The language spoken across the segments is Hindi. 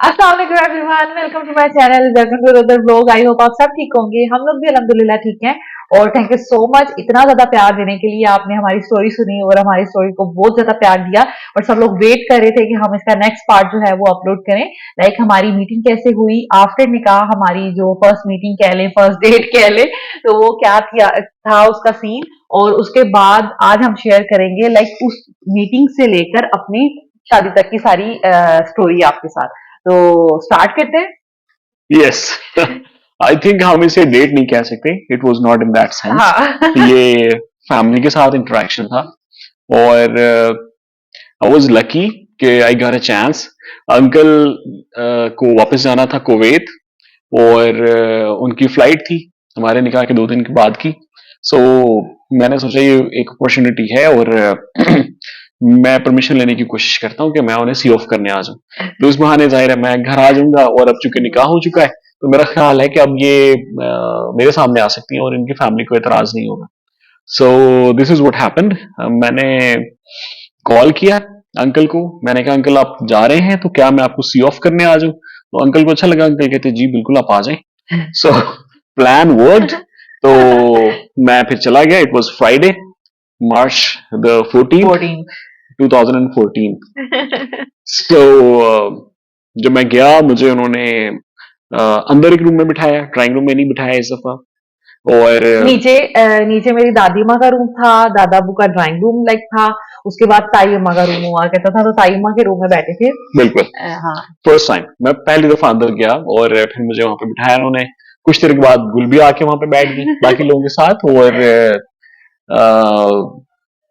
अस्सलाम वालेकुम everyone, welcome to my channel, welcome to another vlog. I hope आप सब ठीक होंगे। हम लोग भी अल्हम्दुलिल्लाह ठीक हैं। और थैंक यू सो मच इतना ज्यादा प्यार देने के लिए। आपने हमारी स्टोरी सुनी और हमारी स्टोरी को बहुत ज्यादा प्यार दिया। और सब लोग वेट कर रहे थे कि हम इसका नेक्स्ट पार्ट जो है वो अपलोड करें। लाइक हमारी मीटिंग कैसे हुई आफ्टर निकाह, हमारी जो फर्स्ट मीटिंग कह लें, फर्स्ट डेट कह लें, तो वो क्या था उसका सीन। और उसके बाद आज हम शेयर करेंगे लाइक उस मीटिंग से लेकर अपनी शादी तक की सारी स्टोरी आपके साथ। तो स्टार्ट करते हैं। यस। आई थिंक हम इसे डेट नहीं कह सकते, it was not in that sense. हाँ। ये फैमिली के साथ इंटरेक्शन था। और आई वॉज लकी कि I got a chance. Uncle को वापस जाना था कुवैत, और उनकी फ्लाइट थी हमारे निकाह के 2 दिन के बाद की। सो मैंने सोचा ये एक अपॉर्चुनिटी है, और मैं परमिशन लेने की कोशिश करता हूँ कि मैं उन्हें सी ऑफ करने आ जाऊँ। तो इस बहाने जाहिर है मैं घर आ जाऊंगा, और अब चूंकि निकाह हो चुका है तो मेरा ख्याल है कि अब ये मेरे सामने आ सकती हैं और इनकी फैमिली को एतराज नहीं होगा। So this is what happened. मैंने कॉल किया अंकल को। मैंने कहा अंकल आप जा रहे हैं तो क्या मैं आपको सी ऑफ करने आ जाऊं? तो अंकल को अच्छा लगा। अंकल कहते जी बिल्कुल आप आ जाएं। So plan worked. तो मैं फिर चला गया। It was Friday, March the 14th 14। 2014। सो जब मैं गया मुझे उन्होंने अंदर एक रूम में बिठाया, ड्राइंग रूम में नहीं बिठाया इस दफा। और नीचे नीचे मेरी दादी माँ का रूम था, दादा अबू का ड्राइंग रूम लाइक था। उसके बाद ताई अम्मा का रूम हुआ करता था, तो ताई अम्मा के रूम में बैठे थे। बिल्कुल हाँ। फर्स्ट टाइम मैं पहली दफा अंदर गया, और फिर मुझे वहां पे बिठाया उन्होंने। कुछ देर के बाद गुल भी आके वहां पे बैठ गई बाकी लोगों के साथ। और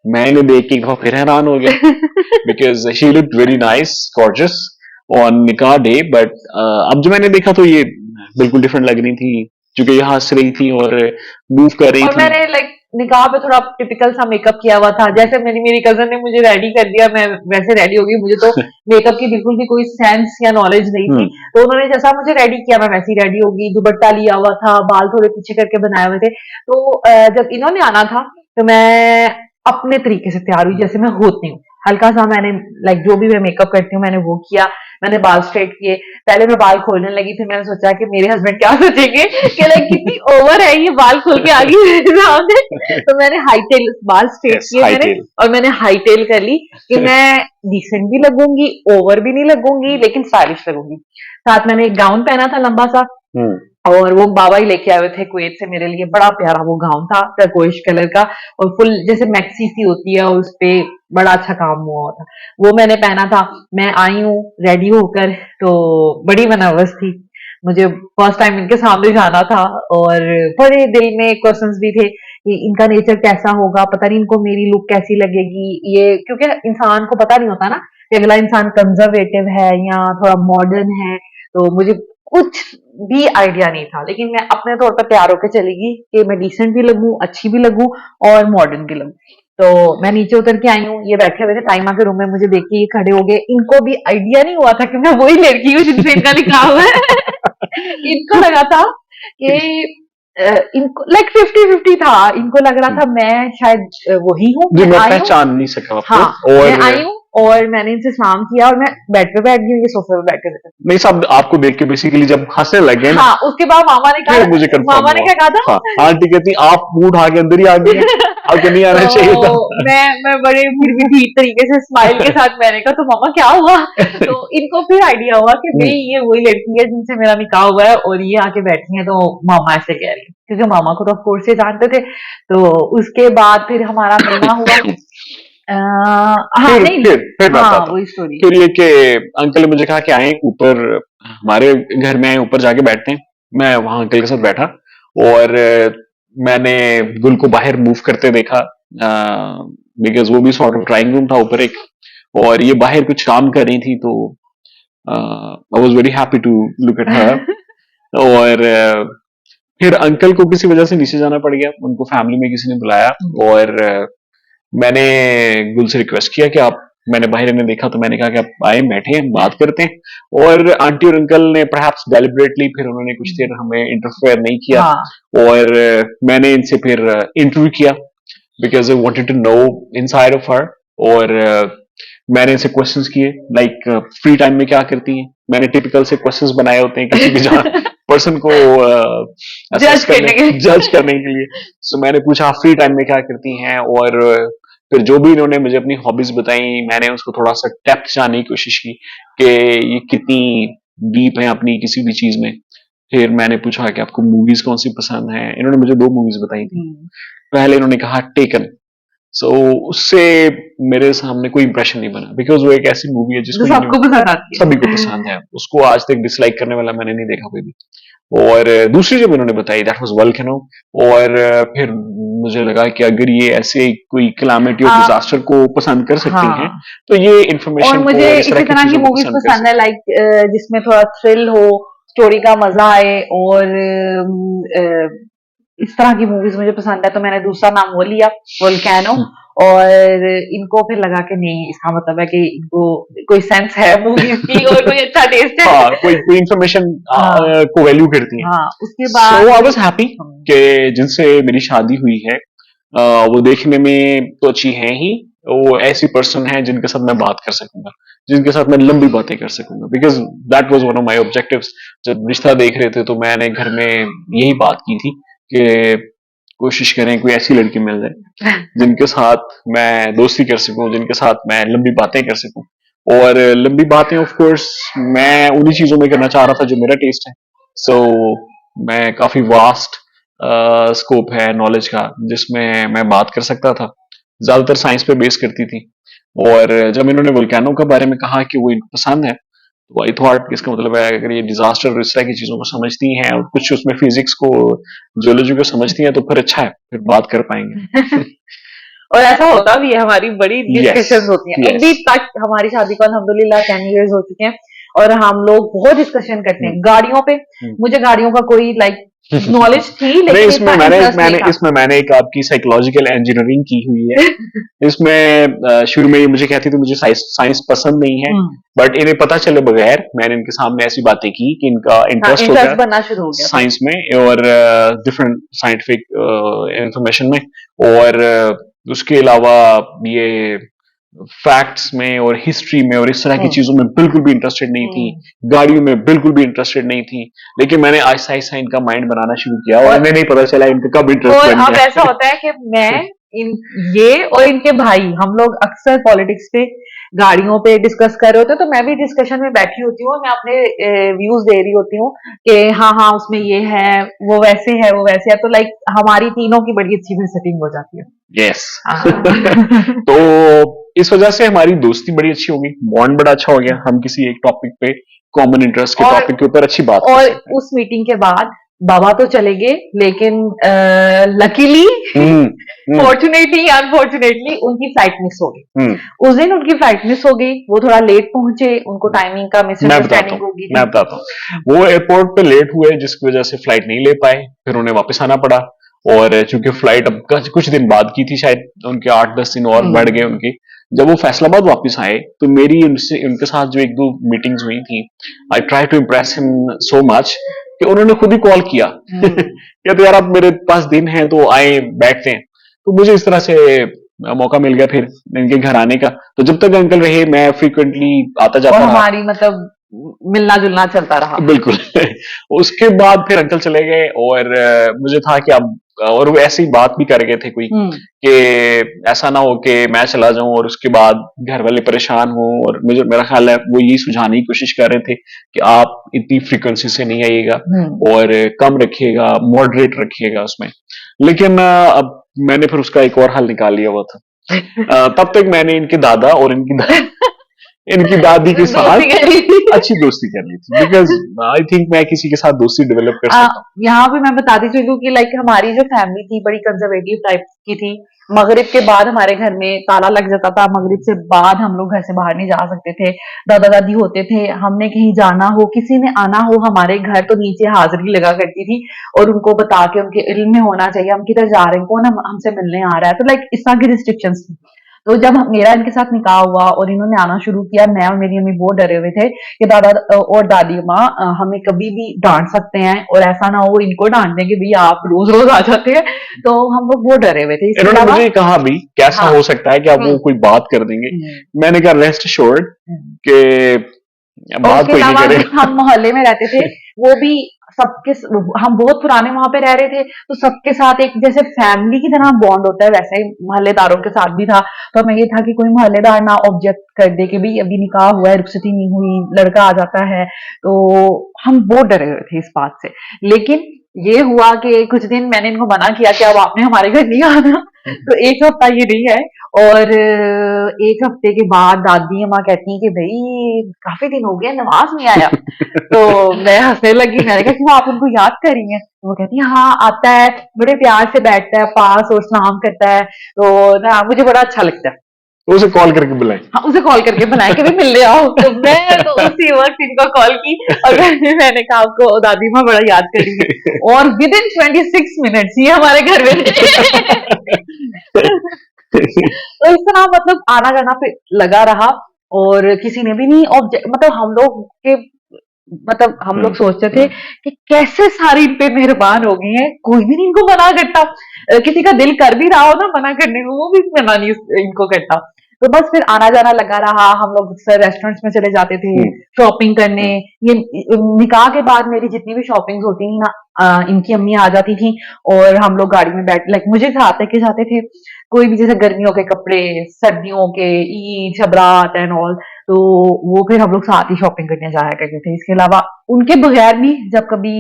मैं इन्हें देख के एक दफा फिर हैरान हो गया, because she looked very nice, gorgeous on निकाह डे। बट अब जो मैंने देखा तो ये बिल्कुल डिफरेंट लग रही थी, क्योंकि ये हंस रही थी और मूव कर रही और थी। मैंने लाइक निकाह पे थोड़ा टिपिकल सा मेकअप किया हुआ था। जैसे मेरी कजन ने मुझे रेडी कर दिया, मैं वैसे रेडी हो गई। मुझे तो मेकअप की बिल्कुल भी कोई सेंस या नॉलेज नहीं थी। तो उन्होंने जैसा मुझे रेडी किया मैं वैसी रेडी हो गई। दुपट्टा लिया हुआ था, बाल थोड़े पीछे करके बनाए हुए थे। तो जब इन्होंने आना था तो मैं अपने तरीके से तैयार हुई जैसे मैं होती हूँ। हल्का सा मैंने लाइक जो भी मैं मेकअप करती हूँ मैंने वो किया। मैंने बाल स्ट्रेट किए। पहले मैं बाल खोलने लगी, फिर मैंने सोचा कि मेरे हस्बैंड क्या सोचेंगे कि लाइक कितनी ओवर है ये, बाल खोल के आ गई मेरे सामने। तो मैंने हाई टेल बाल स्ट्रेट यस, किए हाई मैंने। टेल। और मैंने हाई टेल कर ली कि मैं डिसेंट भी लगूंगी, ओवर भी नहीं लगूंगी, लेकिन स्टाइलिश लगूंगी। साथ मैंने एक गाउन पहना था लंबा सा, और वो बाबा ही लेके आए हुए थे कुवैत से मेरे लिए। बड़ा प्यारा वो गाउन था, टर्कोइश कलर का, और फुल जैसे मैक्सी सी होती है, और उस पे बड़ा अच्छा काम हुआ होता। वो मैंने पहना था। मैं आई हूँ रेडी होकर, तो बड़ी मैं नर्वस थी। मुझे फर्स्ट टाइम इनके सामने जाना था। और बड़े दिल में क्वेश्चंस भी थे कि इनका नेचर कैसा होगा, पता नहीं इनको मेरी लुक कैसी लगेगी। ये क्योंकि इंसान को पता नहीं होता ना कि अगला इंसान कंजर्वेटिव है या थोड़ा मॉडर्न है। तो मुझे कुछ भी आइडिया नहीं था, लेकिन मैं अपने तौर पर तैयार होकर चली गई कि मैं डिसेंट भी लगूं, अच्छी भी लगूं, और मॉडर्न भी लगूं। तो मैं नीचे उतर के आई हूँ। ये बैठे हुए थे टाइमा के रूम में, मुझे देख के ये खड़े हो गए। इनको भी आइडिया नहीं हुआ था कि मैं वही लड़की हूँ जिनसे इनका निकाह हुआ है। इनको लगा था कि इनको लाइक 50-50 था। इनको लग रहा था मैं शायद वही हूँ, जी मैं मैं आई हूँ। पहचान नहीं सका आपको। हाँ, मैं और आई हूँ। और मैंने इनसे सलाम किया और मैं बेड पे बैठ गई, ये सोफे पे बैठे थे। नहीं साहब, आपको देख के बेसिकली जब हंसने लगे ना, हाँ, उसके बाद मामा ने फिर कहा, मुझे कंफर्म मामा ने हुआ। क्या कहा हाँ, था। आंटी कहती आप मुंह उठा के अंदर ही आ गई हैं, आपको नहीं तो आना चाहिए था। मैं बड़े फिर भी ठीक तरीके से स्माइल के साथ मैंने कहा तो मामा क्या हुआ। तो इनको फिर आइडिया हुआ कि भाई ये वही लड़की है जिनसे मेरा निकाह हुआ है, और ये आके बैठी है। तो मामा ऐसे कह रही है, क्योंकि मामा को तो ऑफ कोर्स ये जानते थे। तो उसके बाद फिर हमारा मिलना हुआ। हाँ नहीं। फिर मैं हाँ बताता हूँ। वही स्टोरी। फिर ये कि अंकल ने मुझे कहा कि आए ऊपर, हमारे घर में आए, ऊपर जाके बैठते हैं। मैं वहां अंकल के साथ बैठा, और मैंने गुल को बाहर मूव करते देखा, बिकॉज वो भी सॉर्ट ऑफ ड्राइंग रूम था ऊपर एक, और ये बाहर कुछ काम कर रही थी। तो I was very happy to look at her. और फिर अंकल को किसी वजह से नीचे जाना पड़ गया, उनको फैमिली में किसी ने बुलाया। और मैंने गुल से रिक्वेस्ट किया कि आप, मैंने बाहर इन्हें देखा तो मैंने कहा कि आप आए बैठे हैं बात करते हैं। और आंटी और अंकल ने परहैप्स डेलिबरेटली फिर उन्होंने कुछ देर हमें इंटरफेयर नहीं किया। हाँ। और मैंने इनसे फिर इंटरव्यू किया, because I wanted to know inside of her. और मैंने इनसे क्वेश्चंस किए, लाइक फ्री टाइम में क्या करती हैं। मैंने टिपिकल से क्वेश्चंस बनाए होते हैं किसी भी पर्सन को जज करने के जज करने के लिए। सो मैंने पूछा फ्री टाइम में क्या करती हैं, और फिर जो भी इन्होंने मुझे अपनी हॉबीज बताई, मैंने उसको थोड़ा सा डेप्थ जानने की कोशिश की कि ये कितनी डीप है अपनी किसी भी चीज में। फिर मैंने पूछा कि आपको मूवीज कौन सी पसंद है। इन्होंने मुझे 2 मूवीज बताई थी। पहले इन्होंने कहा टेकन। सो उससे मेरे सामने कोई इंप्रेशन नहीं बना, बिकॉज वो एक ऐसी मूवी है जो जिसको सबको पसंद आती है। सभी को पसंद है, उसको आज तक डिसलाइक करने वाला मैंने नहीं देखा कोई भी। और दूसरी जब उन्होंने बताई दैट वाज वोल्केनो। और फिर मुझे लगा कि अगर ये ऐसे कोई क्लैमिटी और डिजास्टर को पसंद कर सकती हैं, हाँ, तो ये और इंफॉर्मेशन को मुझे और इस तरह इसी की तरह की चीजों को मूवीज पसंद कर पसंद है, सकती लाइक जिसमें थोड़ा थ्रिल हो, स्टोरी का मजा आए, और इस तरह की मूवीज मुझे पसंद है। तो मैंने दूसरा नाम वो लिया, वोल्केनो। हैं। और इनको फिर लगा कि नहीं, इसका मतलब है कि इनको कोई सेंस है मूवीज की और कोई अच्छा टेस्ट है। हाँ, कोई इंफॉर्मेशन हाँ, को वैल्यू करती है। हाँ, उसके सो बाद आई वाज हैप्पी कि जिनसे मेरी शादी हुई है, वो देखने में तो अच्छी है ही, वो ऐसी पर्सन है जिनके साथ मैं बात कर सकूंगा, जिनके साथ मैं लंबी बातें कर सकूंगा, because that was one of my objectives. जब रिश्ता देख रहे थे तो मैंने घर में यही बात की थी कि कोशिश करें कोई ऐसी लड़की मिल जाए जिनके साथ मैं दोस्ती कर सकूं, जिनके साथ मैं लंबी बातें कर सकूं। और लंबी बातें ऑफ कोर्स मैं उन्हीं चीजों में करना चाह रहा था जो मेरा टेस्ट है। सो मैं काफी वास्ट स्कोप है नॉलेज का जिसमें मैं बात कर सकता था। ज्यादातर साइंस पे बेस करती थी। और जब इन्होंने वोल्केनो के बारे में कहा कि वो इनको पसंद है, तो आई थॉट इसका मतलब है अगर ये डिजास्टर इस तरह की चीजों को समझती हैं और कुछ उसमें फिजिक्स को, जियोलॉजी को समझती हैं, तो फिर अच्छा है, फिर बात कर पाएंगे। और ऐसा होता भी है, हमारी बड़ी यस, डिस्कशंस होती हैं। यस। अभी तक हमारी शादी को अल्हम्दुलिल्लाह 10 इयर्स हो चुके हैं, और हम लोग बहुत डिस्कशन करते हैं गाड़ियों पे। मुझे गाड़ियों का कोई लाइक नॉलेज थी, नहीं, लेकिन इसमें इतना मैंने इंटरेस्ट नहीं मैंने था। इसमें मैंने एक आपकी साइकोलॉजिकल इंजीनियरिंग की हुई है। इसमें शुरू में ये मुझे कहती थी मुझे साइंस पसंद नहीं है, बट इन्हें पता चले बगैर मैंने इनके सामने ऐसी बातें की कि इनका हाँ, इंटरेस्ट हो इंटरेस्ट गया बनना शुरू हो गया था। साइंस में और डिफरेंट साइंटिफिक इंफॉर्मेशन में। और उसके अलावा ये फैक्ट्स में और हिस्ट्री में और इस तरह की चीजों में बिल्कुल भी इंटरेस्टेड नहीं थी। गाड़ियों में बिल्कुल भी इंटरेस्टेड नहीं थी। लेकिन मैंने आहिस्ता आहिस्ता इनका माइंड बनाना शुरू किया और इन्हें नहीं पता चला इनका कब इंटरेस्ट और बन अब गया। ऐसा होता है कि मैं इन ये और इनके भाई, हम लोग अक्सर पॉलिटिक्स पे, गाड़ियों पे डिस्कस कर रहे होते हैं, तो मैं भी डिस्कशन में बैठी होती हूँ, मैं अपने व्यूज दे रही होती हूँ कि हाँ हाँ उसमें ये है, वो वैसे है, वो वैसे है। तो लाइक हमारी तीनों की बड़ी अच्छी सेटिंग हो जाती है। यस। हाँ। तो इस वजह से हमारी दोस्ती बड़ी अच्छी हो गई, बॉन्ड बड़ा अच्छा हो गया। हम किसी एक टॉपिक पे, कॉमन इंटरेस्ट के और टॉपिक के ऊपर अच्छी बात कर और सकते हैं। उस मीटिंग के बाद बाबा तो चले गए, लेकिन लकीली, फॉर्चुनेटली अनफॉर्चुनेटली उनकी फ्लाइट मिस हो गई। उस दिन उनकी फ्लाइट मिस हो गई, वो थोड़ा लेट पहुंचे, उनको टाइमिंग का मिसअंडरस्टैंडिंग हो गई मैं थी। बताता हूँ, वो एयरपोर्ट पे लेट हुए जिसकी वजह से फ्लाइट नहीं ले पाए, फिर उन्हें वापस आना पड़ा। और चूंकि फ्लाइट अब कुछ दिन बाद की थी, शायद उनके 8-10 दिन और बढ़ गए उनके। जब वो फैसलाबाद वापस आए तो मेरी उनसे उनके साथ जो 1-2 मीटिंग्स हुई थी, I try to impress him so much कि उन्होंने खुद ही कॉल किया या तो यार अब मेरे पास दिन है तो आए बैठते हैं। तो मुझे इस तरह से मौका मिल गया फिर इनके घर आने का। तो जब तक अंकल रहे मैं फ्रीक्वेंटली आता और जाता रहा। हमारी मतलब मिलना जुलना चलता रहा। बिल्कुल। उसके बाद फिर अंकल चले गए और मुझे था कि अब, और वो ऐसी बात भी कर गए थे कोई कि ऐसा ना हो कि मैं चला जाऊं और उसके बाद घर वाले परेशान हो। और मुझे, मेरा ख्याल है वो यही सुझाने की कोशिश कर रहे थे कि आप इतनी फ्रीक्वेंसी से नहीं आइएगा और कम रखिएगा, मॉडरेट रखिएगा उसमें। लेकिन अब मैंने फिर उसका एक और हल निकाल लिया हुआ था। तब तक मैंने इनके दादा और इनकी दादी के साथ अच्छी दोस्ती कर ली थी, बिकॉज आई थिंक मैं किसी के साथ दोस्ती डेवलप कर सकता हूँ। यहाँ पे मैं बताती चलूँ कि लाइक हमारी जो फैमिली थी बड़ी कंजर्वेटिव टाइप की थी। मगरिब के बाद हमारे घर में ताला लग जाता था, मगरिब से बाद हम लोग घर से बाहर नहीं जा सकते थे। दादा दादी होते थे, हमने कहीं जाना हो, किसी ने आना हो हमारे घर, तो नीचे हाजिरी लगा करती थी और उनको बता के, उनके इल्म में होना चाहिए हम किधर जा रहे हैं, कौन हमसे मिलने आ रहा है। तो लाइक इस तरह की रिस्ट्रिक्शंस थी। तो जब मेरा इनके साथ निकाह हुआ और इन्होंने आना शुरू किया, मैं और मेरी अम्मी बहुत डरे हुए थे कि दादा और दादी माँ हमें कभी भी डांट सकते हैं, और ऐसा ना हो इनको डांट देंगे भैया आप रोज रोज आ जाते हैं। तो हम लोग बहुत डरे हुए थे। इसके इन्होंने अलावा मुझे कहा भी कैसा हाँ हो सकता है कि आप वो कोई बात कर देंगे। मैंने कहा रेस्ट अश्योर्ड कि और बात उसके कोई नहीं अलावा करेगा। जब हम मोहल्ले में रहते थे, वो भी सबके हम बहुत पुराने वहां पे रह रहे थे, तो सबके साथ एक जैसे फैमिली की तरह बॉन्ड होता है, वैसे ही मोहल्लेदारों के साथ भी था। तो हमें ये था कि कोई मोहल्लेदार ना ऑब्जेक्ट कर दे कि भाई अभी निकाह हुआ है, रुखसती नहीं हुई, लड़का आ जाता है। तो हम बहुत डरे हुए थे इस बात से। लेकिन ये हुआ कि कुछ दिन मैंने इनको मना किया कि अब आपने हमारे घर नहीं आना। तो एक हफ्ता ये नहीं है, और एक हफ्ते के बाद दादी अम्मा कहती हैं कि भाई काफी दिन हो गए नवाज नहीं आया। तो मैं हंसने लगी, मैंने कहा क्यों आप उनको याद कर रही हैं? तो वो कहती है हाँ आता है, बड़े प्यार से बैठता है पास और सलाम करता है, तो ना मुझे बड़ा अच्छा लगता है। उसे कॉल करके बुलाएं। हाँ उसे कॉल करके बुलाएं कि भाई मिलने आओ। तो मैं तो उसी वक्त इनको कॉल की, और मैंने कहा आपको दादी माँ बड़ा याद कर रही है, और विद इन 26 मिनट्स ये हमारे घर में थे। तो इस तरह मतलब आना जाना पे लगा रहा, और किसी ने भी नहीं ऑब्जेक्ट, मतलब हम लोग के, मतलब हम लोग सोचते थे कि कैसे सारी इन पे मेहरबान हो गई हैं, कोई भी नहीं इनको मना करता। किसी का दिल कर भी रहा हो ना मना करने को, वो भी मना नहीं इनको करता। तो बस फिर आना जाना लगा रहा, हम लोग रेस्टोरेंट्स में चले जाते थे शॉपिंग करने। ये निकाह के बाद मेरी जितनी भी शॉपिंग होती थी ना, इनकी अम्मी आ जाती थी, और हम लोग गाड़ी में बैठ, लाइक मुझे साथ लेके जाते थे, कोई भी जैसे गर्मियों के कपड़े, सर्दियों के, ईद शबरात एंड ऑल। तो वो फिर हम लोग साथ ही शॉपिंग करने जाया करते थे। इसके अलावा उनके बगैर भी जब कभी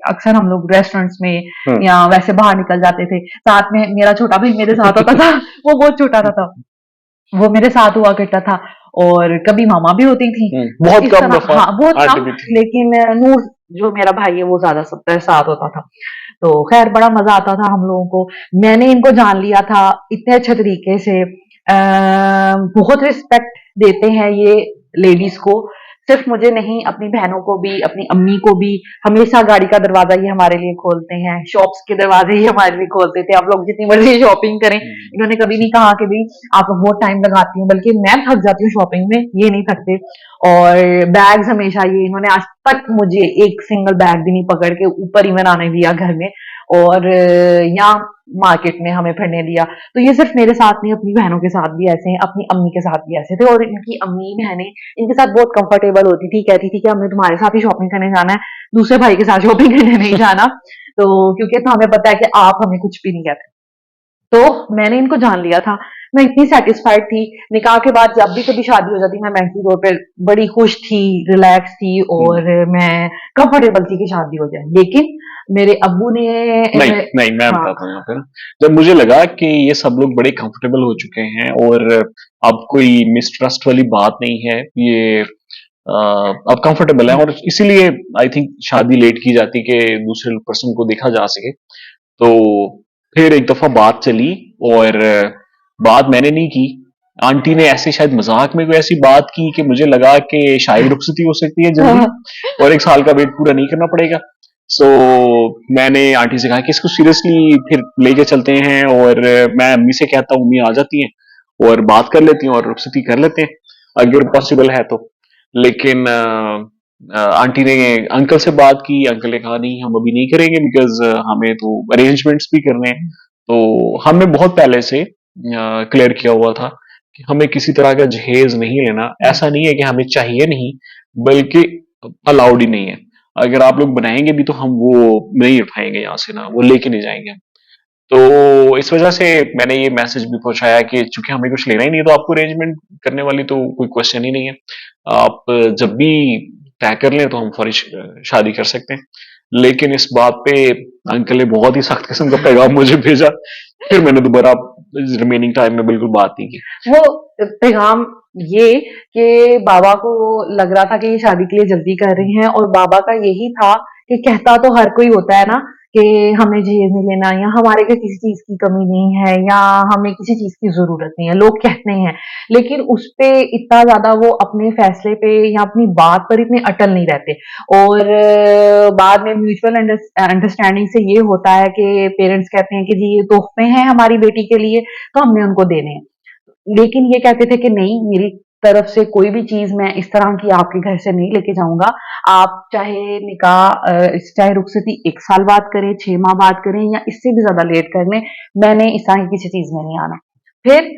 अक्सर हम लोग रेस्टोरेंट्स में या वैसे बाहर निकल जाते थे, साथ में मेरा छोटा भाई मेरे साथ होता था। वो बहुत छोटा था, वो मेरे साथ हुआ करता था, और कभी मामा भी होती थी। बहुत इस कम तरह दफा हाँ बहुत आंटी कम, भी थी। लेकिन नूर जो मेरा भाई है वो ज्यादा सबके साथ होता था। तो खैर बड़ा मजा आता था हम लोगों को। मैंने इनको जान लिया था इतने अच्छे तरीके से, बहुत रिस्पेक्ट देते हैं ये लेडीज को, सिर्फ मुझे नहीं अपनी बहनों को भी, अपनी अम्मी को भी। हमेशा गाड़ी का दरवाजा ये हमारे लिए खोलते हैं, शॉप्स के दरवाजे ही हमारे लिए खोलते थे। आप लोग जितनी मर्जी शॉपिंग करें, इन्होंने कभी नहीं कहा कि भाई आप बहुत टाइम लगाती हैं, बल्कि मैं थक जाती हूँ शॉपिंग में, ये नहीं थकते। और बैग्स हमेशा ये, इन्होंने आज तक मुझे एक सिंगल बैग भी नहीं पकड़ के ऊपर इवन आने दिया घर में, और या मार्केट में हमें फिरने दिया। तो ये सिर्फ मेरे साथ नहीं, अपनी बहनों के साथ भी ऐसे हैं, अपनी अम्मी के साथ भी ऐसे थे। और इनकी अम्मी बहनें इनके साथ बहुत कंफर्टेबल होती थी, कहती थी कि हमें तुम्हारे साथ ही शॉपिंग करने जाना है, दूसरे भाई के साथ शॉपिंग करने नहीं जाना। तो क्योंकि तो हमें पता है कि आप हमें कुछ भी नहीं कहते। तो मैंने इनको जान लिया था। मैं इतनी सेटिस्फाइड थी, निकाह के बाद जब भी कभी शादी हो जाती, मैं मेंटली तौर पे बड़ी खुश थी, रिलैक्स थी, और मैं कंफर्टेबल थी कि शादी हो जाए। लेकिन मेरे अब्बू ने नहीं नहीं, मैं हाँ बताता हूँ यहाँ पे ना, जब मुझे लगा कि ये सब लोग बड़े कंफर्टेबल हो चुके हैं और अब कोई मिसट्रस्ट वाली बात नहीं है, ये अब कंफर्टेबल है, और इसीलिए आई थिंक शादी लेट की जाती कि दूसरे पर्सन को देखा जा सके। तो फिर एक दफा बात चली, और बात मैंने नहीं की, आंटी ने ऐसे शायद मजाक में कोई ऐसी बात की कि मुझे लगा कि शायद रुखसती हो सकती है जल्दी, और एक साल का वेट पूरा नहीं करना पड़ेगा। सो मैंने आंटी से कहा कि इसको सीरियसली फिर लेके चलते हैं, और मैं अम्मी से कहता हूँ, अम्मी आ जाती हैं और बात कर लेती हैं और रुखसती कर लेते हैं अगर पॉसिबल है तो। लेकिन आंटी ने अंकल से बात की, अंकल ने कहा नहीं हम अभी नहीं करेंगे, बिकॉज हमें तो अरेंजमेंट्स भी करने हैं। तो हमने बहुत पहले से क्लियर किया हुआ था कि हमें किसी तरह का जहेज नहीं लेना। ऐसा नहीं है कि हमें चाहिए नहीं, बल्कि अलाउड ही नहीं है। अगर आप लोग बनाएंगे भी तो हम वो नहीं उठाएंगे यहाँ से ना, वो लेके नहीं जाएंगे। तो इस वजह से मैंने ये मैसेज भी पहुंचाया कि चूंकि हमें कुछ लेना ही नहीं है, तो आपको अरेंजमेंट करने वाली तो कोई क्वेश्चन ही नहीं है। आप जब भी तय कर लें तो हम फौरी शादी कर सकते हैं। लेकिन इस बात पे अंकल ने बहुत ही सख्त किस्म का पैगाम मुझे भेजा। फिर मैंने दोबारा रिमेनिंग टाइम में बिल्कुल बात नहीं की। वो पैगाम ये कि बाबा को लग रहा था कि ये शादी के लिए जल्दी कर रही हैं, और बाबा का यही था कि कहता तो हर कोई होता है ना कि हमें जहेज नहीं लेना, या हमारे घर किसी चीज की कमी नहीं है, या हमें किसी चीज की जरूरत नहीं है, लोग कहते हैं। लेकिन उस पे इतना ज्यादा वो अपने फैसले पे या अपनी बात पर इतने अटल नहीं रहते। और बाद में म्यूचुअल अंडरस्टैंडिंग से ये होता है कि पेरेंट्स कहते हैं कि जी ये तोहफे हैं हमारी बेटी के लिए, तो हमने उनको देने हैं। लेकिन ये कहते थे कि नहीं, मेरी तरफ से कोई भी चीज मैं इस तरह की आपके घर से नहीं लेके जाऊंगा। आप चाहे निकाह चाहे रुखसती 1 साल बाद करें, 6 माह बाद करें, या इससे भी ज्यादा लेट कर लें, मैंने इस तरह की किसी चीज में नहीं आना। फिर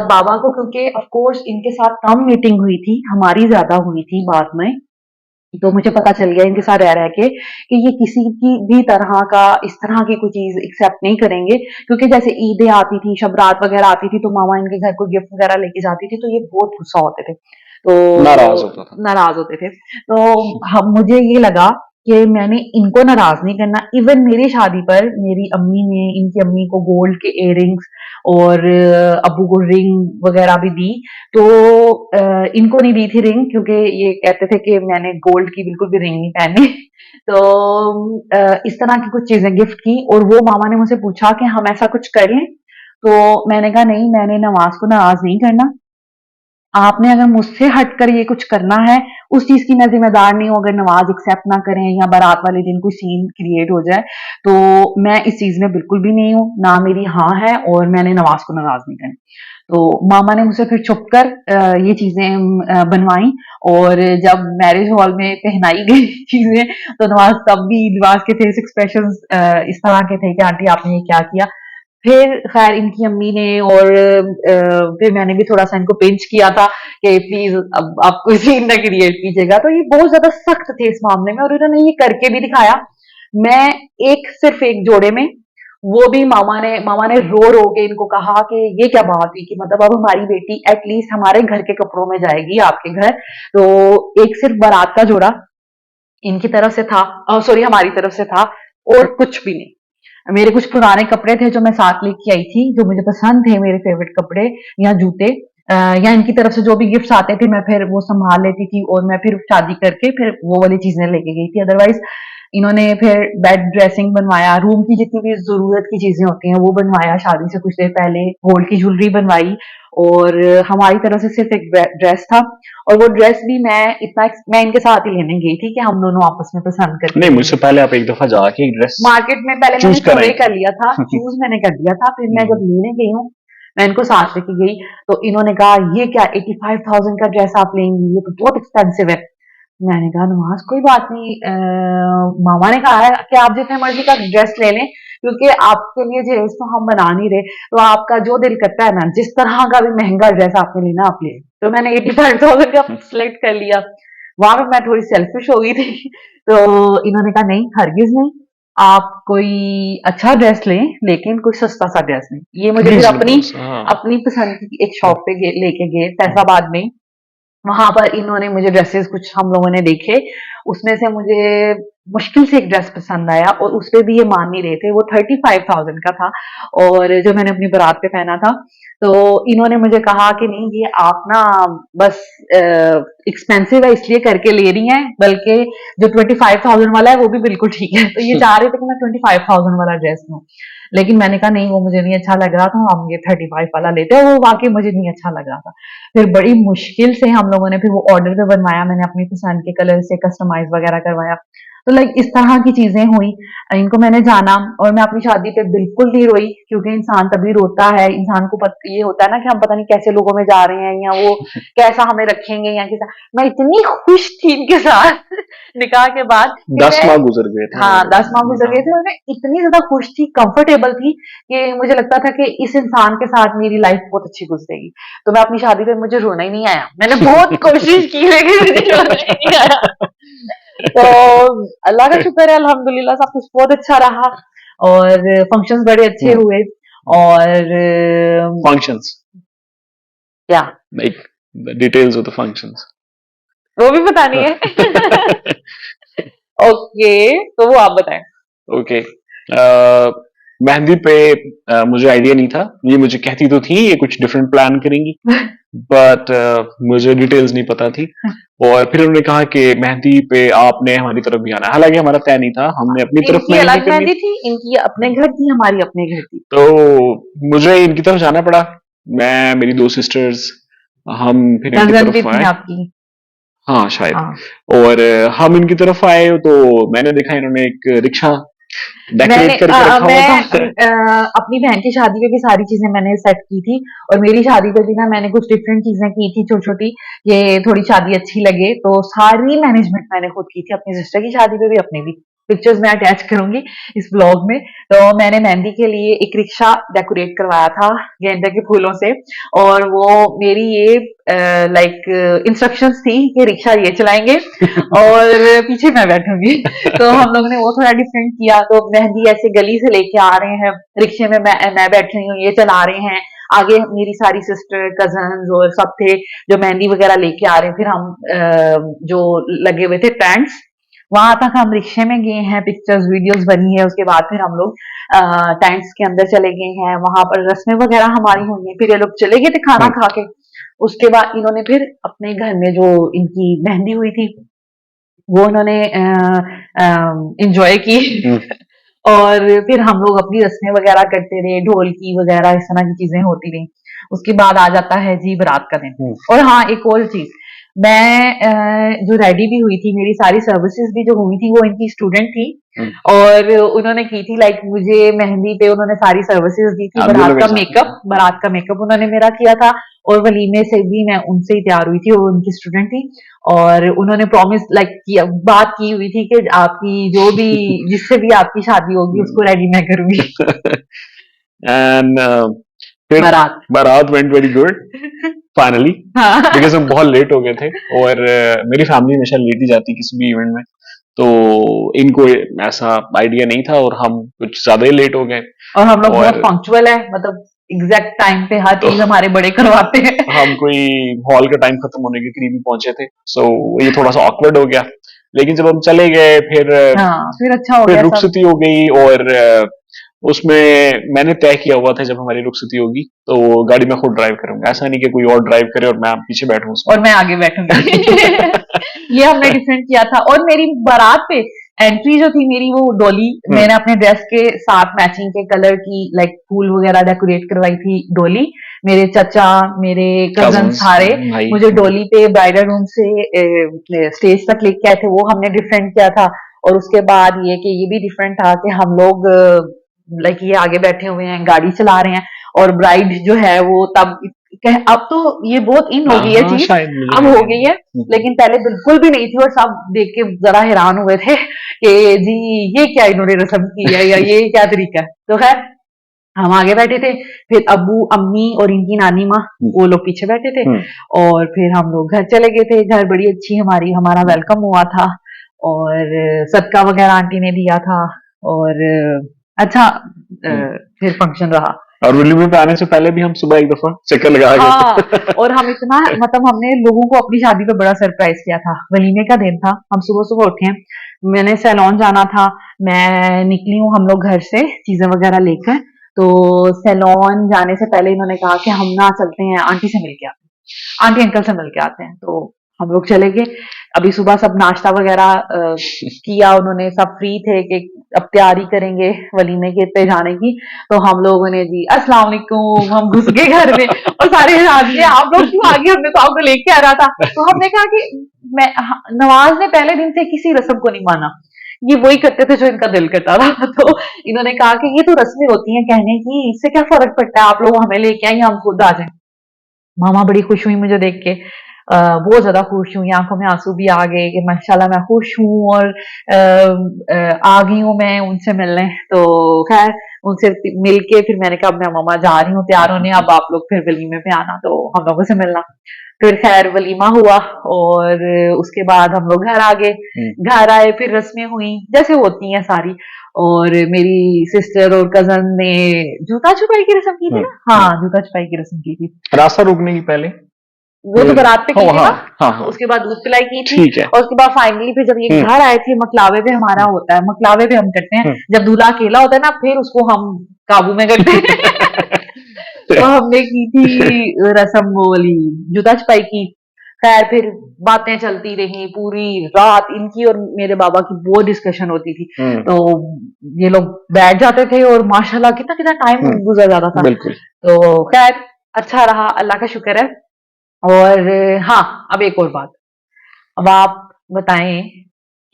बाबा को, क्योंकि ऑफ कोर्स इनके साथ कम मीटिंग हुई थी, हमारी ज्यादा हुई थी बाद में, तो मुझे पता चल गया इनके साथ रह रह के कि ये किसी की भी तरह का इस तरह की कोई चीज एक्सेप्ट नहीं करेंगे। क्योंकि जैसे ईदें आती थी, शब रात वगैरह आती थी, तो मामा इनके घर को गिफ्ट वगैरह लेके जाती थी, तो ये बहुत गुस्सा होते थे, तो नाराज होता था। नाराज होते थे। तो हम मुझे ये लगा कि मैंने इनको नाराज नहीं करना। इवन मेरी शादी पर मेरी अम्मी ने इनकी अम्मी को गोल्ड के इयररिंग्स और अब्बू को रिंग वगैरह भी दी। तो इनको नहीं दी थी रिंग, क्योंकि ये कहते थे कि मैंने गोल्ड की बिल्कुल भी रिंग नहीं पहनी। तो इस तरह की कुछ चीजें गिफ्ट की, और वो मामा ने मुझसे पूछा कि हम ऐसा कुछ कर लें, तो मैंने कहा नहीं, मैंने नवाज को नाराज नहीं करना। आपने अगर मुझसे हटकर ये कुछ करना है, उस चीज की मैं जिम्मेदार नहीं हूं। अगर नवाज एक्सेप्ट ना करें या बारात वाले दिन कोई सीन क्रिएट हो जाए, तो मैं इस चीज में बिल्कुल भी नहीं हूं, ना मेरी हाँ है, और मैंने नवाज को नाराज नहीं करना। तो मामा ने मुझसे फिर छुप कर ये चीजें बनवाई, और जब मैरिज हॉल में पहनाई गई चीजें, तो नवाज तब भी, नवाज के फेस एक्सप्रेशन इस तरह के थे कि आंटी आपने ये क्या किया। फिर खैर इनकी अम्मी ने, और फिर मैंने भी थोड़ा सा इनको पिंच किया था कि प्लीज अब आप कोई सीन ना क्रिएट कीजिएगा। तो ये बहुत ज्यादा सख्त थे इस मामले में, और इन्होंने ये करके भी दिखाया। मैं सिर्फ एक जोड़े में, वो भी मामा ने रो रो के इनको कहा कि ये क्या बात हुई, कि मतलब अब हमारी बेटी एटलीस्ट हमारे घर के कपड़ों में जाएगी आपके घर। तो एक सिर्फ बारात का जोड़ा इनकी तरफ से था, सॉरी हमारी तरफ से था, और कुछ भी नहीं। मेरे कुछ पुराने कपड़े थे जो मैं साथ लेके आई थी, जो मुझे पसंद थे, मेरे फेवरेट कपड़े या जूते, या इनकी तरफ से जो भी गिफ्ट्स आते थे, मैं फिर वो संभाल लेती थी, और मैं फिर शादी करके फिर वो वाली चीजें लेके गई थी। अदरवाइज इन्होंने फिर बेड ड्रेसिंग बनवाया, रूम की जितनी भी जरूरत की चीजें होती हैं वो बनवाया, शादी से कुछ देर पहले गोल्ड की ज्वेलरी बनवाई, और हमारी तरफ से सिर्फ एक ड्रेस था। और वो ड्रेस भी मैं इनके साथ ही लेने गई थी कि हम दोनों आपस में पसंद करके। नहीं, मुझसे पहले आप एक दफा जाके ड्रेस मार्केट में पहले मैंने चूज कर सर्वे रहे कर लिया था, चूज मैंने कर लिया था, फिर मैं जब लेने गई हूँ, मैं इनको साथ लेके गई, तो इन्होंने कहा ये क्या 85,000 का ड्रेस आप लेंगी, ये तो बहुत एक्सपेंसिव है। मैंने कहा नवाज कोई बात नहीं, मामा ने कहा है कि आप जितने मर्जी का ड्रेस ले लें, क्योंकि आपके लिए जहेज तो हम बना नहीं रहे, तो आपका जो दिल करता है ना, जिस तरह का भी महंगा ड्रेस आपने लेना आप ले। तो मैंने 85,000 का सिलेक्ट कर लिया। वहां पे मैं थोड़ी सेल्फिश हो गई थी। तो इन्होंने कहा नहीं, हरगिज नहीं, आप कोई अच्छा ड्रेस लें, लेकिन कोई सस्ता सा ड्रेस नहीं। ये मुझे फिर अपनी अपनी पसंद की एक शॉप पे लेके गए फैसलाबाद में। वहां पर इन्होंने मुझे ड्रेसेस कुछ हम लोगों ने देखे, उसमें से मुझे मुश्किल से एक ड्रेस पसंद आया, और उस पे भी ये मान नहीं रहे थे, वो 35,000 का था, और जो मैंने अपनी बारात पे पहना था। तो इन्होंने मुझे कहा कि नहीं, ये आप ना बस एक्सपेंसिव है इसलिए करके ले रही हैं, बल्कि जो 25,000 वाला है वो भी बिल्कुल ठीक है। तो ये चाह रहे थे कि मैं 25,000 वाला ड्रेस लूं, लेकिन मैंने कहा नहीं, वो मुझे नहीं अच्छा लग रहा था, हम ये 35 वाला लेते हैं, वो वाकई मुझे नहीं अच्छा लग रहा था। फिर बड़ी मुश्किल से हम लोगों ने फिर वो ऑर्डर पे बनवाया, मैंने अपनी पसंद के कलर से कस्टमाइज वगैरह करवाया। तो लाइक इस तरह की चीजें हुई। इनको मैंने जाना, और मैं अपनी शादी पे बिल्कुल नहीं रोई, क्योंकि इंसान तभी रोता है, इंसान को ये होता है ना कि हम पता नहीं कैसे लोगों में जा रहे हैं, या वो कैसा हमें रखेंगे, या कैसा। मैं इतनी खुश थी इनके साथ निकाह के बाद, 10 माह गुजर गए थे। हाँ 10 माह गुजर गए थे, और मैं इतनी ज्यादा खुश थी, कंफर्टेबल थी, कि मुझे लगता था कि इस इंसान के साथ मेरी लाइफ बहुत अच्छी गुजरेगी। तो मैं अपनी शादी पे, मुझे रोना ही नहीं आया, मैंने बहुत कोशिश की लेकिन मुझे रोना ही नहीं आया। तो अल्लाह का शुक्र है, अल्हम्दुलिल्लाह सब कुछ बहुत अच्छा रहा, और फंक्शंस बड़े अच्छे हुए, और फंक्शंस क्या like the details of the functions वो भी पता नहीं है। ओके, तो वो आप बताएं। ओके, मेहंदी पे मुझे आइडिया नहीं था, ये मुझे कहती तो थी ये कुछ डिफरेंट प्लान करेंगी, बट मुझे डिटेल्स नहीं पता थी। और फिर उन्होंने कहा कि मेहंदी पे आपने हमारी तरफ भी आना है, हालांकि हमारा तय नहीं था, हमने अपनी तरफ इनकी अलग मेहंदी थी, इनकी अपने घर थी, हमारी अपने घर थी। तो मुझे इनकी तरफ जाना पड़ा, मैं, मेरी 2 सिस्टर्स, हम फिर इनकी कजन भी तरफ थी आए। आपकी? हाँ शायद। हाँ। और हम इनकी तरफ आए तो मैंने देखा इन्होंने एक रिक्शा डेकोरेट करके रखा हुआ था। अपनी बहन की शादी में भी सारी चीजें मैंने सेट की थी, और मेरी शादी पे भी ना मैंने कुछ डिफरेंट चीजें की थी छोटी छोटी, ये थोड़ी शादी अच्छी लगे, तो सारी मैनेजमेंट मैंने खुद की थी, अपनी सिस्टर की शादी पे भी, अपनी भी। पिक्चर्स मैं अटैच करूंगी इस ब्लॉग में। तो मैंने मेहंदी के लिए एक रिक्शा डेकोरेट करवाया था गेंदे के फूलों से, और वो मेरी ये इंस्ट्रक्शंस थी कि रिक्शा ये चलाएंगे और पीछे मैं बैठूंगी। तो हम लोगों ने वो थोड़ा डिफरेंट किया, तो मेहंदी ऐसे गली से लेके आ रहे हैं, रिक्शे में मैं बैठी हुई हूँ, ये चला रहे हैं, आगे मेरी सारी सिस्टर कजन्स और सब थे जो मेहंदी वगैरह लेके आ रहे हैं। फिर हम जो लगे हुए थे टेंट्स, वहां तक हम रिक्शे में गए हैं, पिक्चर्स वीडियोस बनी है। उसके बाद फिर हम लोग टेंट्स के अंदर चले गए हैं, वहां पर रस्में वगैरह हमारी हुई हैं, फिर ये लोग चले गए थे खाना खा के। उसके बाद इन्होंने फिर अपने घर में जो इनकी मेहंदी हुई थी वो उन्होंने एंजॉय की। और फिर हम लोग अपनी रस्में वगैरह करते रहे, ढोलकी वगैरह इस तरह की चीजें होती रही। उसके बाद आ जाता है जी बारात का दिन। और हाँ, एक और चीज, मैं जो रेडी भी हुई थी, मेरी सारी सर्विसेज भी जो हुई थी वो इनकी स्टूडेंट थी, और उन्होंने की थी, लाइक मुझे मेहंदी पे उन्होंने सारी सर्विसेज दी थी, बारात का मेकअप उन्होंने मेरा किया था, और वलीमे से भी मैं उनसे ही तैयार हुई थी, वो उनकी स्टूडेंट थी। और उन्होंने प्रॉमिस किया, बात की हुई थी कि आपकी जो भी जिससे भी आपकी शादी होगी उसको रेडी मैं करूंगी। एंड फिर बारात went very good finally, because हम बहुत लेट हो गए थे, और मेरी फैमिली हमेशा लेट ही जाती किसी भी इवेंट में, तो इनको ऐसा आइडिया नहीं था, और हम कुछ ज्यादा ही लेट हो गए। और हम लोग बहुत पंक्चुअल है, मतलब एग्जैक्ट टाइम पे हर चीज हमारे बड़े करवाते हैं। हम कोई हॉल का टाइम खत्म होने के करीब ही पहुंचे थे, सो ये थोड़ा सा ऑकवर्ड हो गया। लेकिन जब हम चले गए फिर अच्छा हो गया, रुखसती हो गई, और उसमें मैंने तय किया हुआ था जब हमारी रुखसती होगी तो गाड़ी मैं खुद ड्राइव करूंगा, ऐसा नहीं कि कोई और ड्राइव करे और मैं पीछे बैठूं और मैं आगे बैठूंगी। ये हमने डिफरेंट किया था। और मेरी बारात पे एंट्री जो थी मेरी, वो डोली, मैंने अपने ड्रेस के साथ मैचिंग के कलर की लाइक फूल वगैरह डेकोरेट करवाई थी डोली। मेरे चचा, मेरे कजन सारे मुझे डोली पे ब्राइडल रूम से स्टेज तक लेके आए थे, वो हमने डिफरेंट किया था। और उसके बाद ये कि ये भी डिफरेंट था कि हम लोग लाइक ये आगे बैठे हुए हैं, गाड़ी चला रहे हैं, और ब्राइड जो है वो तब, अब तो ये बहुत इन हो गई है चीज, अब हो गई है, लेकिन पहले बिल्कुल भी नहीं थी, और सब देख के जरा हैरान हुए थे कि जी ये क्या इन्होंने रस्म की है, या ये क्या तरीका है। तो खैर हम आगे बैठे थे, फिर अब्बू, अम्मी और इनकी नानी माँ वो लोग पीछे बैठे थे, और फिर हम लोग घर चले गए थे। घर बड़ी अच्छी हमारा वेलकम हुआ था, और सदका वगैरह आंटी ने दिया था, और अच्छा फिर फंक्शन रहा। और वलीमे पे आने से पहले भी हम सुबह एक दफा चक्कर लगा गए थे। और हम इतना मतलब हमने लोगों को अपनी शादी पे बड़ा सरप्राइज किया था। वलीमे का दिन था, हम सुबह सुबह उठे, मैंने सैलून जाना था, मैं निकली हूँ हम लोग घर से चीजें वगैरह लेकर। तो सैलून जाने से पहले इन्होंने कहा कि हम ना चलते हैं, आंटी से मिल के आते हैं, आंटी अंकल से मिल के आते हैं। तो हम लोग चले गए। अभी सुबह सब नाश्ता वगैरह किया उन्होंने, सब फ्री थे कि अब तैयारी करेंगे वलीमे के पे जाने की। तो हम लोगों ने जी अस्सलाम वालेकुम, हम घुस गए घर में, और सारे हैरान थे, आप लोग क्यों आगे, हमने तो आपको लेके आ रहा था। तो हमने कहा कि नवाज ने पहले दिन से किसी रस्म को नहीं माना, ये वही करते थे जो इनका दिल करता था। तो इन्होंने कहा कि ये तो रस्में होती हैं कहने की, इससे क्या फर्क पड़ता है, आप लोग हमें लेके आए, हम खुद आ जाए। मामा बड़ी खुश हुई मुझे देख के, बहुत ज्यादा खुश हुई, आंखों में आंसू भी आ गए कि माशाल्लाह मैं खुश हूँ, और आ गई हूँ मैं उनसे मिलने। तो खैर उनसे मिलके फिर मैंने कहा मैं मामा जा रही हूँ तैयार होने, अब आप लोग फिर वलीमे पे आना, तो हम लोगों से मिलना। फिर खैर वलीमा हुआ, और उसके बाद हम लोग घर आ गए। घर आए, फिर रस्में हुई जैसे होती हैं सारी, और मेरी सिस्टर और कजन ने जूता छुपाई की रस्म की थी ना, हाँ जूता छुपाई की रस्म की थी, रास्ता रोकने की पहले, वो तो बारात पे की थी ना, उसके बाद दूध पिलाई की थी, और उसके बाद फाइनली फिर जब ये घर आए थे, मकलावे पे हमारा होता है, मकलावे पे हम करते हैं जब दूल्हा अकेला होता है ना, फिर उसको हम काबू में करते हैं। तो हमने की थी रस्म वाली जूता छुपाई की। खैर फिर बातें चलती रही पूरी रात, इनकी और मेरे बाबा की बहुत डिस्कशन होती थी। तो ये लोग बैठ जाते थे, और माशाल्लाह कितना कितना टाइम गुजर जाता था। तो खैर अच्छा रहा, अल्लाह का शुक्र है। और हाँ, अब एक और बात, अब आप बताएं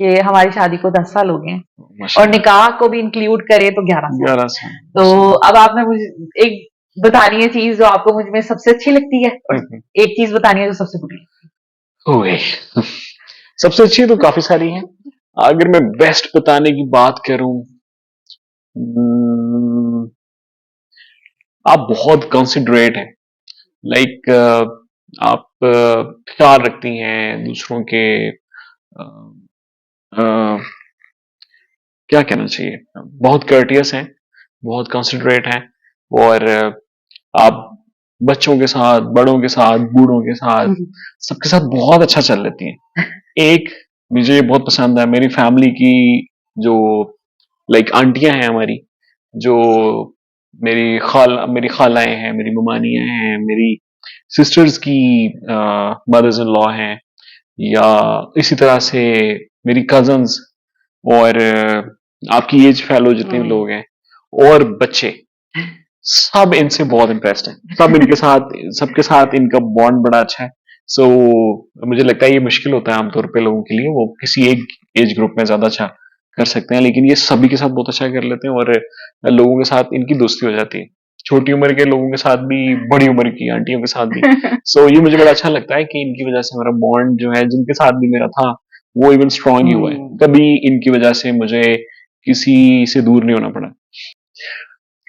कि हमारी शादी को 10 साल हो गए हैं और माशाल्लाह। निकाह को भी इंक्लूड करे तो 11 साल। 11 साल। तो अब आपने मुझे एक बतानी है चीज जो आपको मुझ में सबसे अच्छी लगती है और एक चीज बतानी है जो सबसे बुरी। ओए सबसे अच्छी तो काफी सारी हैं। अगर मैं बेस्ट बताने की बात करूं, हम्म, आप बहुत कंसिडरेट हैं। लाइक आप ख्याल रखती हैं दूसरों के, अ, अ, क्या कहना चाहिए, बहुत कर्टियस हैं, बहुत कंसिडरेट हैं। और आप बच्चों के साथ, बड़ों के साथ, बूढ़ों के साथ, सबके साथ बहुत अच्छा चल लेती हैं। एक मुझे ये बहुत पसंद है मेरी फैमिली की, जो लाइक आंटियां हैं हमारी, जो मेरी खालाएं हैं, मेरी ममानियां हैं, मेरी सिस्टर्स की मदर्स इन लॉ हैं, या इसी तरह से मेरी कजन्स, और आपकी एज फेलो जितने भी लोग हैं, और बच्चे, सब इनसे बहुत इम्प्रेस्ड हैं। सब इनके साथ, सबके साथ इनका बॉन्ड बड़ा अच्छा है। सो मुझे लगता है ये मुश्किल होता है आमतौर पे लोगों के लिए, वो किसी एक एज ग्रुप में ज्यादा अच्छा कर सकते हैं, लेकिन ये सभी के साथ बहुत अच्छा कर लेते हैं, और लोगों के साथ इनकी दोस्ती हो जाती है, छोटी उम्र के लोगों के साथ भी, बड़ी उम्र की आंटियों के साथ भी। सो ये मुझे बड़ा अच्छा लगता है कि इनकी वजह से मेरा बॉन्ड जो है, जिनके साथ भी मेरा था, वो इवन स्ट्रांग ही हुआ है। कभी इनकी वजह से मुझे किसी से दूर नहीं होना पड़ा।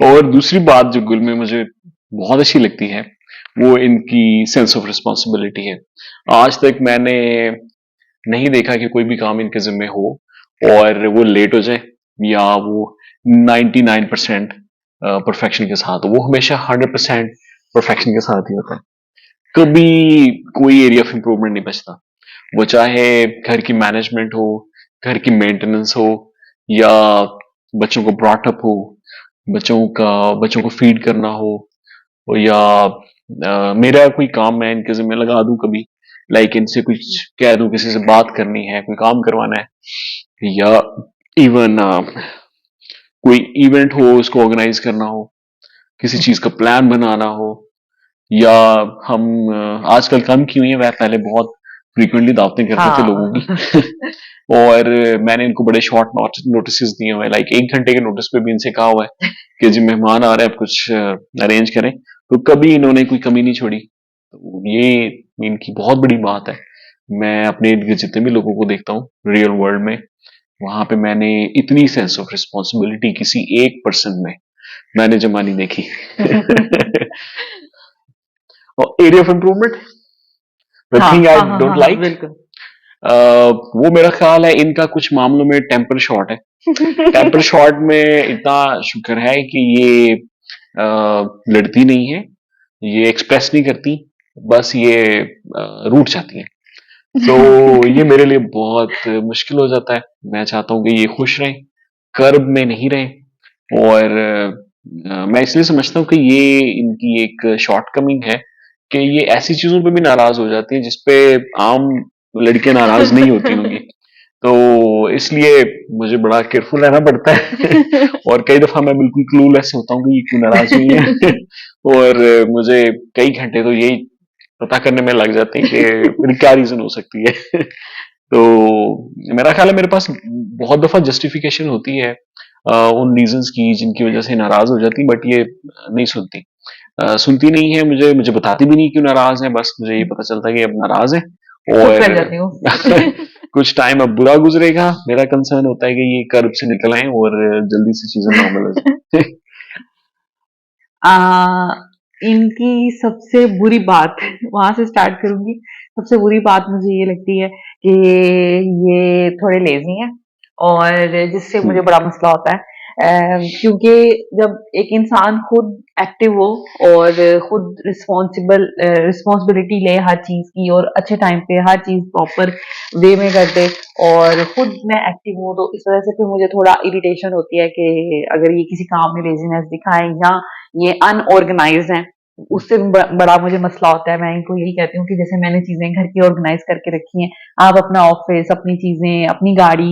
और दूसरी बात जो गुल में मुझे बहुत अच्छी लगती है, वो इनकी सेंस ऑफ रिस्पॉन्सिबिलिटी है। आज तक मैंने नहीं देखा कि कोई भी काम इनके जिम्मे हो और वो लेट हो जाए, या वो 99% परफेक्शन के साथ हो। वो हमेशा 100% परफेक्शन के साथ ही होता है। कभी कोई एरिया ऑफ इंप्रूवमेंट नहीं बचता। वो चाहे घर की मैनेजमेंट हो, घर की मेंटेनेंस हो, या बच्चों को ब्रॉटअप हो, बच्चों को फीड करना हो, या मेरा कोई काम मैं इनके जिम्मे लगा दूं कभी, लाइक इनसे कुछ कह दूं, किसी से बात करनी है, कोई काम करवाना है, या इवन कोई इवेंट हो उसको ऑर्गेनाइज करना हो, किसी चीज का प्लान बनाना हो, या हम आजकल कम की हुई है, वह पहले बहुत फ्रीक्वेंटली दावतें करते थे लोगों की। और मैंने इनको बड़े शॉर्ट नोटिस दिए हुए हैं, लाइक 1 घंटे के नोटिस पे भी इनसे कहा हुआ है कि जी मेहमान आ रहे हैं, आप कुछ अरेंज करें। तो कभी इन्होंने कोई कमी नहीं छोड़ी। तो ये इनकी बहुत बड़ी बात है। मैं अपने इर्द गिर्द जितने भी लोगों को देखता हूँ रियल वर्ल्ड में, वहां पे मैंने इतनी सेंस ऑफ रिस्पॉन्सिबिलिटी किसी एक पर्सन में मैंने जमा नहीं देखी। और area of improvement, the thing I don't like, बिल्कुल। वो मेरा ख्याल है इनका कुछ मामलों में टेम्पर शॉट है। टेम्पर शॉट में इतना शुक्र है कि ये लड़ती नहीं है, ये एक्सप्रेस नहीं करती, बस ये रूठ जाती है। तो ये मेरे लिए बहुत मुश्किल हो जाता है। मैं चाहता हूं कि ये खुश रहें, कर्ब में नहीं रहें। और मैं इसलिए समझता हूँ कि ये इनकी एक शॉर्टकमिंग है कि ये ऐसी चीजों पे भी नाराज हो जाती है जिसपे आम लड़कियां नाराज नहीं होती होंगी। तो इसलिए मुझे बड़ा केयरफुल रहना पड़ता है। और कई दफा मैं बिल्कुल क्लूलेस होता हूँ कि ये क्यों नाराज हुई है। और मुझे कई घंटे तो यही पता करने में लग जाते हैं कि मेरी क्या रीजन हो सकती है। तो मेरा ख्याल है मेरे पास बहुत दफा जस्टिफिकेशन होती है उन रीजंस की जिनकी वजह से नाराज हो जाती, बट ये नहीं सुनती। सुनती नहीं है, मुझे बताती भी नहीं क्यों नाराज है, बस मुझे ये पता चलता है कि अब नाराज है। और कुछ टाइम अब बुरा गुजरेगा। मेरा कंसर्न होता है कि ये कर्ब से निकल आए और जल्दी से चीजें नॉर्मल हो जाए। इनकी सबसे बुरी बात वहां से स्टार्ट करूंगी। सबसे बुरी बात मुझे ये लगती है कि ये थोड़े लेजी हैं और जिससे मुझे बड़ा मसला होता है। क्योंकि जब एक इंसान खुद एक्टिव हो और खुद रिस्पॉन्सिबिलिटी ले हर चीज की और अच्छे टाइम पे हर चीज प्रॉपर वे में कर दे और खुद मैं एक्टिव हूँ, तो इस वजह से फिर मुझे थोड़ा इरिटेशन होती है कि अगर ये किसी काम में लेजीनेस दिखाएं या ये अनऑर्गेनाइज हैं, उससे बड़ा मुझे मसला होता है। मैं इनको यही कहती हूँ कि जैसे मैंने चीजें घर की ऑर्गेनाइज करके रखी हैं, आप अपना ऑफिस, अपनी चीजें, अपनी गाड़ी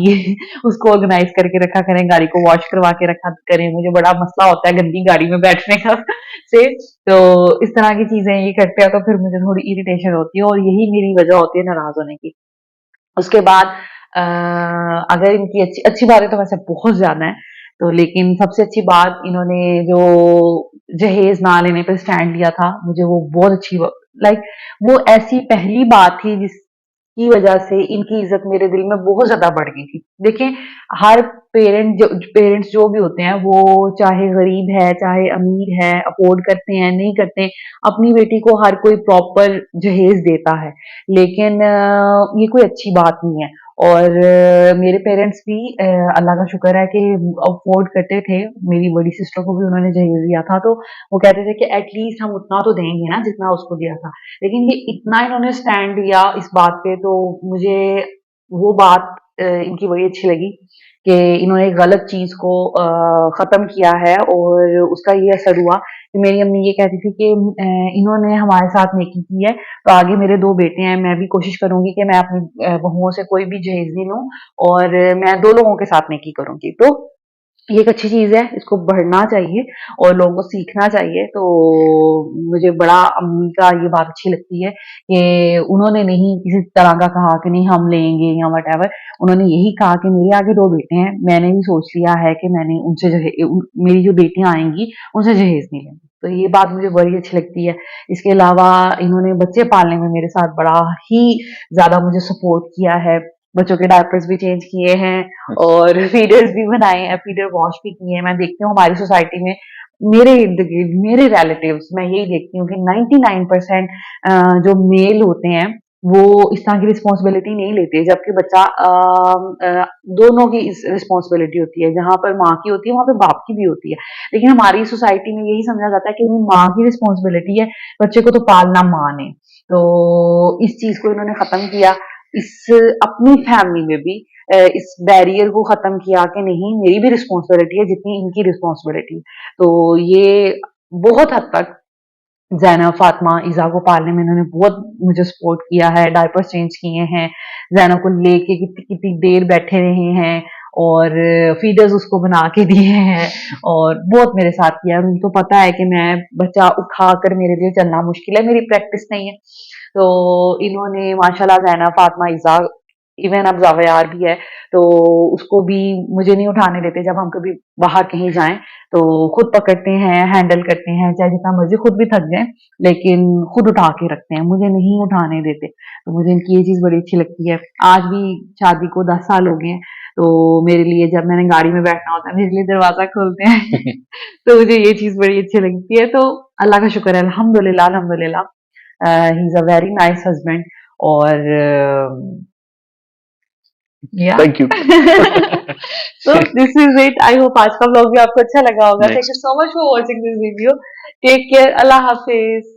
उसको ऑर्गेनाइज करके रखा करें, गाड़ी को वॉश करवा के रखा करें। मुझे बड़ा मसला होता है गंदी गाड़ी में बैठने का से। तो इस तरह की चीजें ये करते हैं तो फिर मुझे थोड़ी इरिटेशन होती है और यही मेरी वजह होती है नाराज होने की। उसके बाद अगर इनकी अच्छी अच्छी बातें तो वैसे बहुत ज्यादा है, तो लेकिन सबसे अच्छी बात इन्होंने जो जहेज ना लेने पर स्टैंड लिया था, मुझे वो बहुत अच्छी, लाइक वो ऐसी पहली बात थी जिसकी वजह से इनकी इज्जत मेरे दिल में बहुत ज्यादा बढ़ गई थी। देखें, हर पेरेंट्स जो भी होते हैं, वो चाहे गरीब है चाहे अमीर है, अफोर्ड करते हैं नहीं करते, अपनी बेटी को हर कोई प्रॉपर जहेज देता है, लेकिन ये कोई अच्छी बात नहीं है। और मेरे पेरेंट्स भी अल्लाह का शुक्र है कि अफोर्ड करते थे, मेरी बड़ी सिस्टर को भी उन्होंने जहेज दिया था, तो वो कहते थे कि एटलीस्ट हम उतना तो देंगे ना जितना उसको दिया था। लेकिन ये इतना इन्होंने स्टैंड लिया इस बात पे, तो मुझे वो बात इनकी बड़ी अच्छी लगी कि इन्होंने एक गलत चीज को खत्म किया है, और उसका ये असर हुआ कि मेरी अम्मी ये कहती थी कि इन्होंने हमारे साथ नेकी की है, तो आगे मेरे 2 बेटे हैं, मैं भी कोशिश करूंगी कि मैं अपनी बहुओं से कोई भी जहेज नहीं लूं, और मैं 2 लोगों के साथ नेकी करूंगी। तो ये एक अच्छी चीज है, इसको बढ़ना चाहिए और लोगों को सीखना चाहिए। तो मुझे बड़ा अम्मी का ये बात अच्छी लगती है कि उन्होंने नहीं किसी तरह का कहा कि नहीं हम लेंगे या वट, उन्होंने यही कहा कि मेरे आगे 2 बेटे हैं, मैंने भी सोच लिया है कि मैंने उनसे मेरी जो बेटियां आएंगी उनसे जहेज नहीं लेंगे। तो ये बात मुझे बड़ी अच्छी लगती है। इसके अलावा इन्होंने बच्चे पालने में मेरे साथ बड़ा ही ज्यादा मुझे सपोर्ट किया है, बच्चों के डायपर्स भी चेंज किए हैं और फीडर्स भी बनाए हैं, फीडर वॉश भी किए हैं। मैं देखती हूँ हमारी सोसाइटी में, मेरे इर्द गिर्द मेरे रिलेटिव्स, मैं यही देखती हूँ कि 99% जो मेल होते हैं वो इस तरह की रिस्पॉन्सिबिलिटी नहीं लेते, जबकि बच्चा दोनों की रिस्पॉन्सिबिलिटी होती है, जहां पर माँ की होती है वहां पर बाप की भी होती है। लेकिन हमारी सोसाइटी में यही समझा जाता है कि वो माँ की रिस्पॉन्सिबिलिटी है, बच्चे को तो पालना माँ ने। तो इस चीज को इन्होंने खत्म किया, इस अपनी फैमिली में भी इस बैरियर को खत्म किया कि नहीं मेरी भी रिस्पॉन्सिबिलिटी है जितनी इनकी रिस्पॉन्सिबिलिटी। तो ये बहुत हद तक ज़ैनब, फातिमा, इज़ा को पालने में इन्होंने बहुत मुझे सपोर्ट किया है, डायपर्स चेंज किए हैं, ज़ैनब को लेके कितनी-कितनी देर बैठे रहे हैं, और फीडर्स उसको बना के दिए हैं, और बहुत मेरे साथ किया है। उनको पता है कि मैं बच्चा उठाकर मेरे लिए चलना मुश्किल है, मेरी प्रैक्टिस नहीं है। तो इन्होंने माशाल्लाह ज़ैनब, फातिमा, इज़ा, इवन अब ज़ावियार भी है, तो उसको भी मुझे नहीं उठाने देते। जब हम कभी बाहर कहीं जाएँ तो खुद पकड़ते हैं, हैंडल करते हैं, चाहे जितना मर्ज़ी खुद भी थक जाएँ, लेकिन खुद उठा के रखते हैं, मुझे नहीं उठाने देते। तो मुझे इनकी ये चीज़ बड़ी अच्छी लगती है। आज भी शादी को 10 साल हो गए हैं, तो मेरे लिए जब मैंने गाड़ी में बैठना होता है, मेरे लिए दरवाज़ा खोलते हैं। तो मुझे ये चीज़ बड़ी अच्छी लगती है। तो अल्लाह का शुक्र है, अल्हम्दुलिल्लाह, अल्हम्दुलिल्लाह, he is a very nice husband, और या thank you. so this is it. I hope आज का व्लॉग भी आपको अच्छा लगा होगा। Thank next you so much for watching this video. Take care. Allah Hafiz.